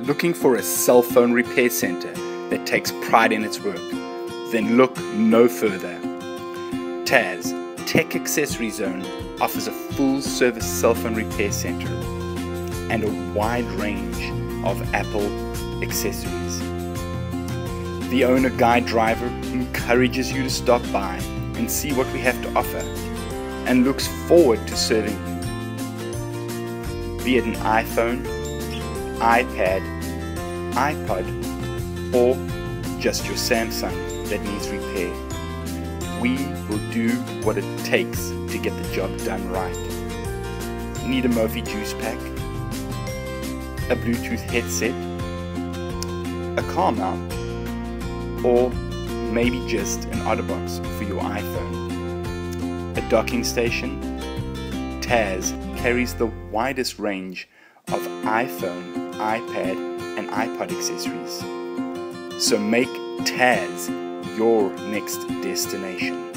Looking for a cell phone repair center that takes pride in its work? Then look no further. Taz, Tech Accessory Zone, offers a full-service cell phone repair center and a wide range of Apple accessories. The owner guide driver encourages you to stop by and see what we have to offer and looks forward to serving you. Be it an iPhone, iPad, iPod, or just your Samsung that needs repair, we will do what it takes to get the job done right. Need a Mophie juice pack, a Bluetooth headset, a car mount, or maybe just an OtterBox for your iPhone, a docking station? Taz carries the widest range of iPhone, iPad, and iPod accessories. So make Taz your next destination.